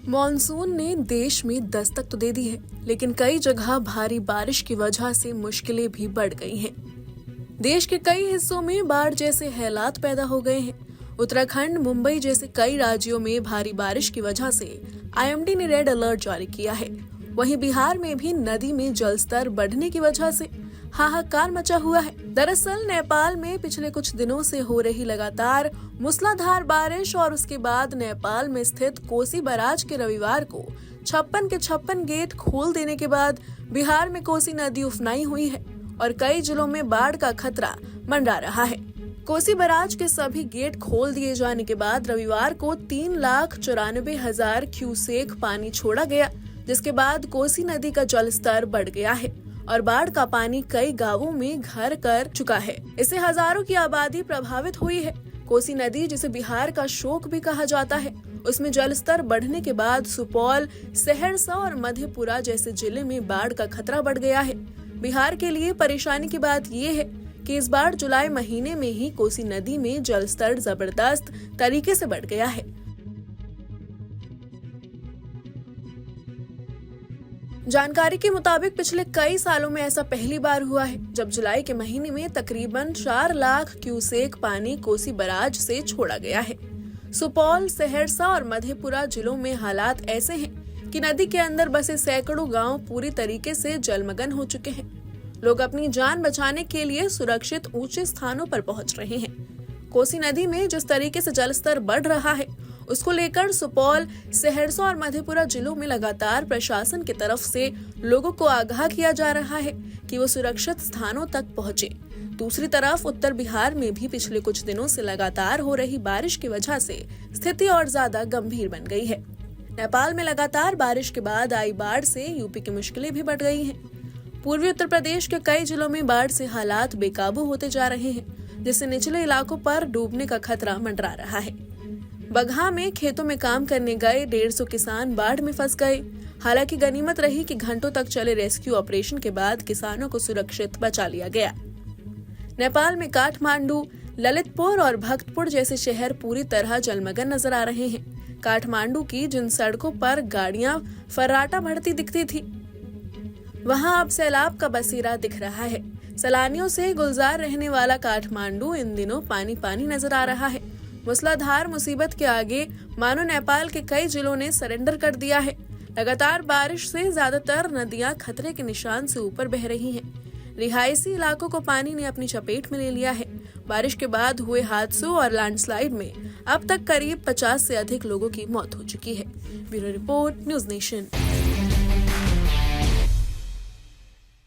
Monsoon ने देश में दस्तक तो दे दी है, लेकिन कई जगह भारी बारिश की वजह से मुश्किलें भी बढ़ गई हैं। देश के कई हिस्सों में बाढ़ जैसे हालात पैदा हो गए हैं। उत्तराखंड, मुंबई जैसे कई राज्यों में भारी बारिश की वजह से आईएमडी ने रेड अलर्ट जारी किया है। वहीं बिहार में भी नदी में जलस्तर बढ़ने की वजह से हाहाकार मचा हुआ है। दरअसल नेपाल में पिछले कुछ दिनों से हो रही लगातार मूसलाधार बारिश और उसके बाद नेपाल में स्थित कोसी बैराज के रविवार को 56 के 56 गेट खोल देने के बाद बिहार में कोसी नदी उफनाई हुई है और कई जिलों में बाढ़ का खतरा मंडरा रहा है। कोसी बैराज के सभी गेट खोल दिए जाने के बाद रविवार को 3,94,000 क्यूसेक पानी छोड़ा गया, जिसके बाद कोसी नदी का जलस्तर बढ़ गया है और बाढ़ का पानी कई गांवों में घर कर चुका है। इससे हजारों की आबादी प्रभावित हुई है। कोसी नदी, जिसे बिहार का शोक भी कहा जाता है, उसमें जलस्तर बढ़ने के बाद सुपौल, सहरसा और मधेपुरा जैसे जिले में बाढ़ का खतरा बढ़ गया है। बिहार के लिए परेशानी की बात ये है कि इस बार जुलाई महीने में ही कोसी नदी में जलस्तर जबरदस्त तरीके से बढ़ गया है। जानकारी के मुताबिक पिछले कई सालों में ऐसा पहली बार हुआ है जब जुलाई के महीने में तकरीबन 4 लाख क्यूसेक पानी कोसी बैराज से छोड़ा गया है। सुपौल, सहरसा और मधेपुरा जिलों में हालात ऐसे हैं कि नदी के अंदर बसे सैकड़ों गांव पूरी तरीके से जलमग्न हो चुके हैं। लोग अपनी जान बचाने के लिए सुरक्षित ऊंचे स्थानों पर पहुंच रहे हैं। कोसी नदी में जिस तरीके से जलस्तर बढ़ रहा है, उसको लेकर सुपौल, सहरसा और मधेपुरा जिलों में लगातार प्रशासन की तरफ से लोगों को आगाह किया जा रहा है कि वो सुरक्षित स्थानों तक पहुंचे। दूसरी तरफ उत्तर बिहार में भी पिछले कुछ दिनों से लगातार हो रही बारिश की वजह से स्थिति और ज्यादा गंभीर बन गई है। नेपाल में लगातार बारिश के बाद आई बाढ़ से यूपी की मुश्किलें भी बढ़ गई हैं। पूर्वी उत्तर प्रदेश के कई जिलों में बाढ़ से हालात बेकाबू होते जा रहे हैं, जिससे निचले इलाकों पर डूबने का खतरा मंडरा रहा है। बगहा में खेतों में काम करने गए 150 किसान बाढ़ में फंस गए। हालांकि गनीमत रही कि घंटों तक चले रेस्क्यू ऑपरेशन के बाद किसानों को सुरक्षित बचा लिया गया। नेपाल में काठमांडू, ललितपुर और भक्तपुर जैसे शहर पूरी तरह जलमग्न नजर आ रहे हैं। काठमांडू की जिन सड़कों पर गाड़ियां फर्राटा भरती दिखती थी, वहां अब सैलाब का बसेरा दिख रहा है। सैलानियों से गुलजार रहने वाला काठमांडू इन दिनों पानी पानी नजर आ रहा है। मूसलाधार मुसीबत के आगे मानो नेपाल के कई जिलों ने सरेंडर कर दिया है। लगातार बारिश से ज्यादातर नदियां खतरे के निशान से ऊपर बह रही हैं। रिहायशी इलाकों को पानी ने अपनी चपेट में ले लिया है। बारिश के बाद हुए हादसों और लैंडस्लाइड में अब तक करीब 50 से अधिक लोगों की मौत हो चुकी है। Bureau report, news nation.